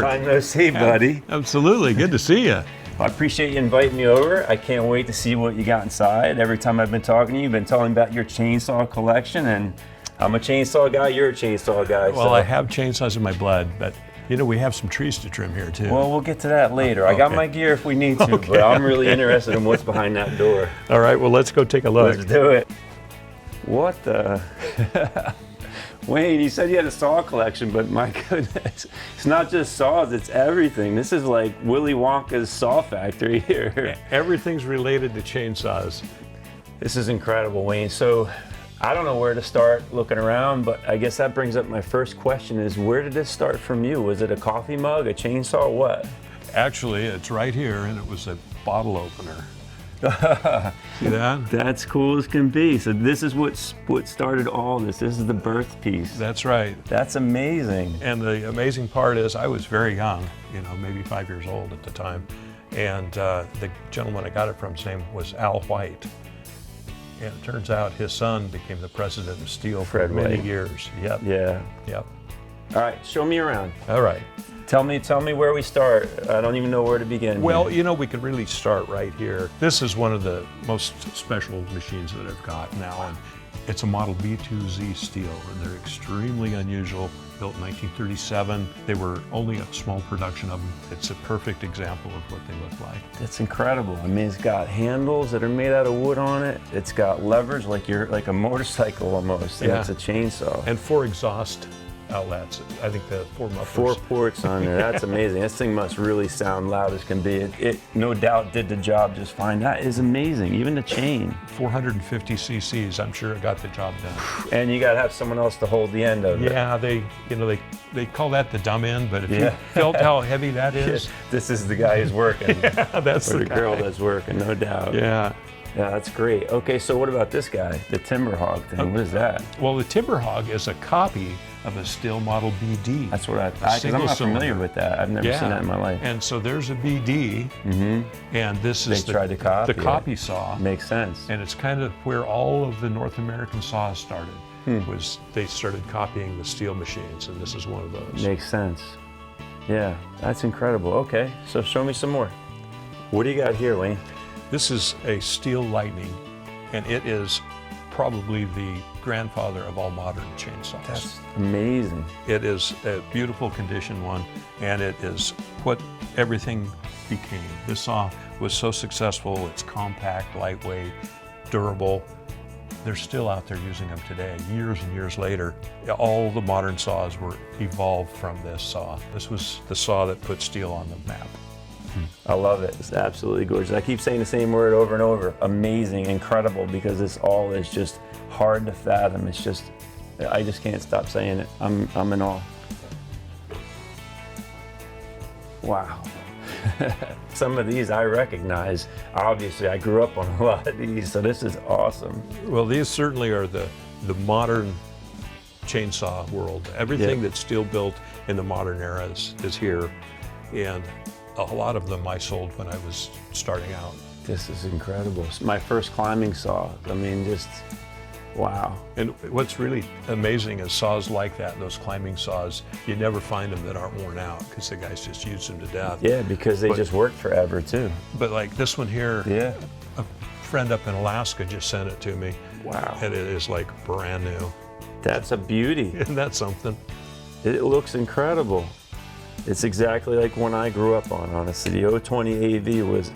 Mark. Long time no see, buddy. Absolutely, good to see you. I appreciate you inviting me over. I can't wait to see what you got inside. Every time I've been talking to you, you've been telling me about your chainsaw collection, and I'm a chainsaw guy, you're a chainsaw guy. Well, I have chainsaws in my blood, but you know, we have some trees to trim here too. Well, we'll get to that later. I got my gear if we need to, but I'm really interested in what's behind that door. All right, well, let's go take a look. Let's do it. What the? Wayne, you said you had a saw collection, but my goodness, it's not just saws, it's everything. This is like Willy Wonka's saw factory here. Everything's related to chainsaws. This is incredible, Wayne. So I don't know where to start looking around, but I guess that brings up my first question is, where did this start from you? Was it a coffee mug, a chainsaw, what? Actually, it's right here, and it was a bottle opener. See that? That's cool as can be. So this is what started all this. This is the birth piece. That's right. That's amazing. And the amazing part is I was very young, you know, maybe 5 years old at the time. And the gentleman I got it from, his name was Al White. And it turns out his son became the president of STIHL for many years. Yep. Yeah. Yep. All right, show me around. All right. Tell me where we start. I don't even know where to begin. Well, you know, we could really start right here. This is one of the most special machines that I've got now, and it's a model B2Z steel, and they're extremely unusual. Built in 1937. They were only a small production of them. It's a perfect example of what they look like. That's incredible. I mean, it's got handles that are made out of wood on it. It's got levers like a motorcycle almost, and it's a chainsaw. And 4 exhaust outlets. I think the 4 mufflers. 4 ports on there. That's amazing. This thing must really sound loud as can be. It no doubt did the job just fine. That is amazing. Even the chain. 450 cc's. I'm sure it got the job done. And you got to have someone else to hold the end of it. Yeah, they call that the dumb end, but if you felt how heavy that is, this is the guy who's working. Yeah, that's or the girl that's working, no doubt. Yeah. Yeah, that's great. Okay, so what about this guy, the Timber Hog thing? What is that? Well, the Timber Hog is a copy of a STIHL model BD. That's what because I'm not familiar with that. I've never seen that in my life. And so there's a BD, and this is tried to copy the copy saw. Makes sense. And it's kind of where all of the North American saws started. Was they started copying the STIHL machines, and this is one of those. Makes sense. Yeah, that's incredible. Okay, so show me some more. What do you got here, Wayne? This is a STIHL Lightning, and it is probably the grandfather of all modern chainsaws. That's amazing. It is a beautiful condition one, and it is what everything became. This saw was so successful. It's compact, lightweight, durable. They're still out there using them today. Years and years later, all the modern saws were evolved from this saw. This was the saw that put STIHL on the map. I love it. It's absolutely gorgeous. I keep saying the same word over and over. Amazing, incredible, because this all is just hard to fathom. It's just, I just can't stop saying it. I'm in awe. Wow. Some of these I recognize. Obviously, I grew up on a lot of these, so this is awesome. Well, these certainly are the modern chainsaw world. Everything that's STIHL built in the modern era is here, and a lot of them I sold when I was starting out. This is incredible. It's my first climbing saw. I mean, just wow. And what's really amazing is saws like that, those climbing saws, you never find them that aren't worn out because the guys just use them to death. Yeah, because they just work forever too. But like this one here, a friend up in Alaska just sent it to me. Wow. And it is like brand new. That's a beauty. Isn't that something? It looks incredible. It's exactly like one I grew up on, honestly. The 020 AV was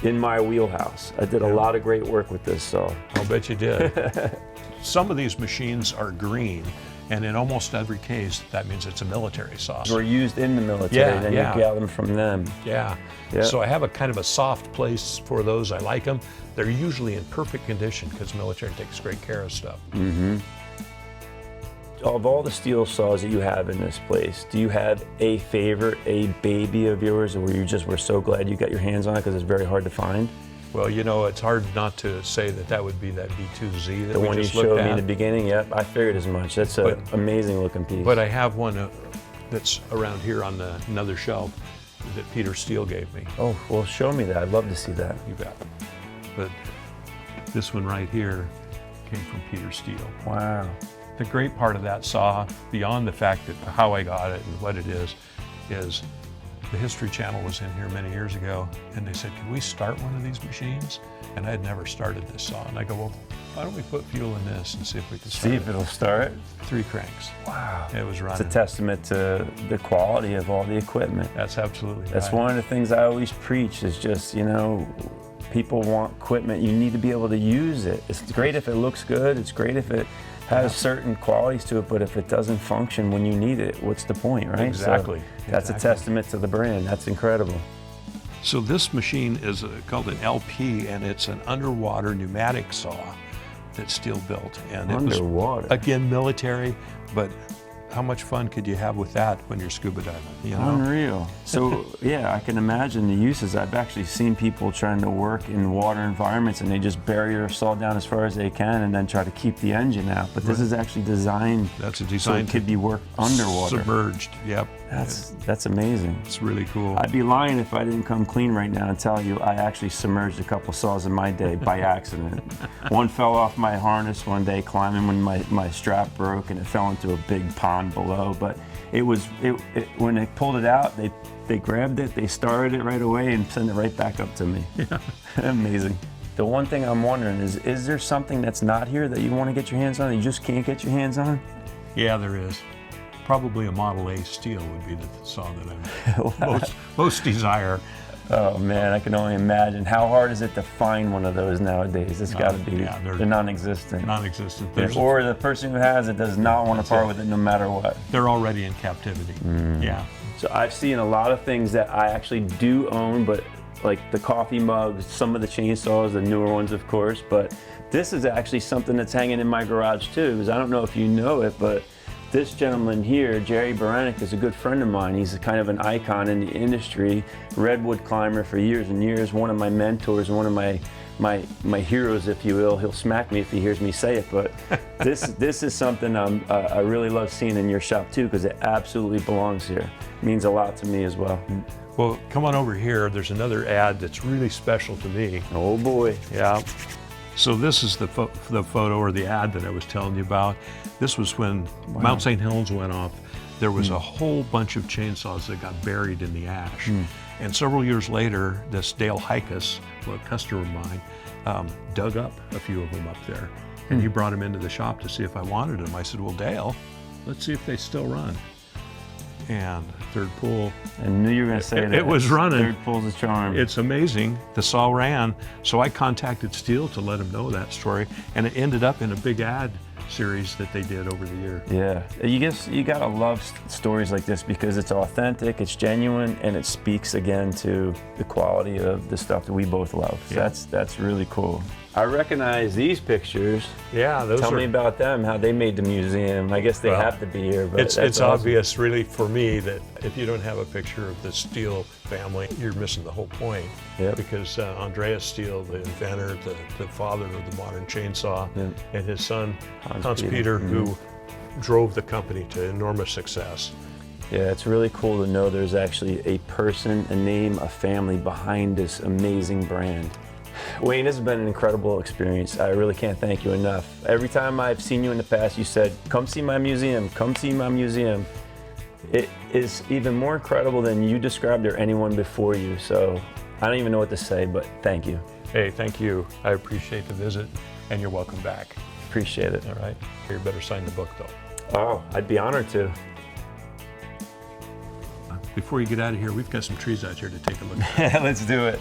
in my wheelhouse. I did a lot of great work with this saw. I'll bet you did. Some of these machines are green, and in almost every case, that means it's a military saw. Were used in the military, then you got them from them. Yeah. So I have a kind of a soft place for those. I like them. They're usually in perfect condition because the military takes great care of stuff. Of all the STIHL saws that you have in this place, do you have a favorite, a baby of yours, where you just were so glad you got your hands on it because it's very hard to find? Well, you know, it's hard not to say that would be that B2Z that the we one you just showed looked me at. in the beginning. Yep, I figured as much. That's an amazing looking piece. But I have one that's around here on another shelf that Peter STIHL gave me. Oh, well, show me that. I'd love to see that. You bet. But this one right here came from Peter STIHL. Wow. The great part of that saw, beyond the fact that how I got it and what it is The History Channel was in here many years ago, and they said, "Can we start one of these machines?" And I had never started this saw, and I go, "Well, why don't we put fuel in this and see if we can start See if it'll start. 3 cranks. Wow. It was running. It's a testament to the quality of all the equipment. That's absolutely That's right. one of the things I always preach is just, you know, people want equipment. You need to be able to use it. It's great if it looks good. It's great if it has certain qualities to it, but if it doesn't function when you need it, what's the point, right? Exactly. So that's a testament to the brand. That's incredible. So this machine is called an LP, and it's an underwater pneumatic saw that's STIHL built. And it Underwater. was, again, military, but how much fun could you have with that when you're scuba diving? You know? Unreal. So yeah, I can imagine the uses. I've actually seen people trying to work in water environments and they just bury their saw down as far as they can and then try to keep the engine out. But this is actually designed That's a so design it could be worked underwater. submerged. Yep. That's amazing. It's really cool. I'd be lying if I didn't come clean right now and tell you I actually submerged a couple saws in my day by accident. One fell off my harness one day climbing when my strap broke and it fell into a big pond below. But when they pulled it out, they grabbed it, they started it right away and sent it right back up to me. Yeah. Amazing. The one thing I'm wondering is there something that's not here that you want to get your hands on that you just can't get your hands on? Yeah, there is. Probably a Model A STIHL would be the saw that I most desire. Oh man, I can only imagine. How hard is it to find one of those nowadays? It's got to be, yeah, they're non-existent. Non-existent. Or the person who has it does not want to part with it no matter what. They're already in captivity. Yeah. So I've seen a lot of things that I actually do own, but like the coffee mugs, some of the chainsaws, the newer ones of course, but this is actually something that's hanging in my garage too, because I don't know if you know it, but this gentleman here, Jerry Baranek, is a good friend of mine. He's kind of an icon in the industry, redwood climber for years and years, one of my mentors, one of my heroes, if you will. He'll smack me if he hears me say it, but this is something I really love seeing in your shop too, because it absolutely belongs here. It means a lot to me as well. Well, come on over here. There's another ad that's really special to me. Oh boy. Yeah. So this is the photo or the ad that I was telling you about. This was when Mount St. Helens went off. There was a whole bunch of chainsaws that got buried in the ash. And several years later, this Dale Hikus, a customer of mine, dug up a few of them up there. And he brought them into the shop to see if I wanted them. I said, "Well, Dale, let's see if they still run." And third pull. I knew you were going to say that. It was running. Third pull's a charm. It's amazing. The saw ran. So I contacted STIHL to let them know that story. And it ended up in a big ad series that they did over the year. Yeah, you gotta love stories like this because it's authentic, it's genuine, and it speaks again to the quality of the stuff that we both love. So Yeah. that's really cool. I recognize these pictures. Yeah, those Tell are. me about them, how they made the museum. I guess they Well, have to be here, but It's that's awesome. obvious, really, for me, that if you don't have a picture of the STIHL family, you're missing the whole point. Yep. Because Andreas STIHL, the inventor, the father of the modern chainsaw, Yep. and his son Hans Peter. Peter, who drove the company to enormous success. Yeah, it's really cool to know there's actually a person, a name, a family behind this amazing brand. Wayne, this has been an incredible experience. I really can't thank you enough. Every time I've seen you in the past, you said, "Come see my museum, come see my museum." It is even more incredible than you described or anyone before you. So I don't even know what to say, but thank you. Hey, thank you. I appreciate the visit, and you're welcome back. Appreciate it. All right? You better sign the book, though. Oh, I'd be honored to. Before you get out of here, we've got some trees out here to take a look at. Let's do it.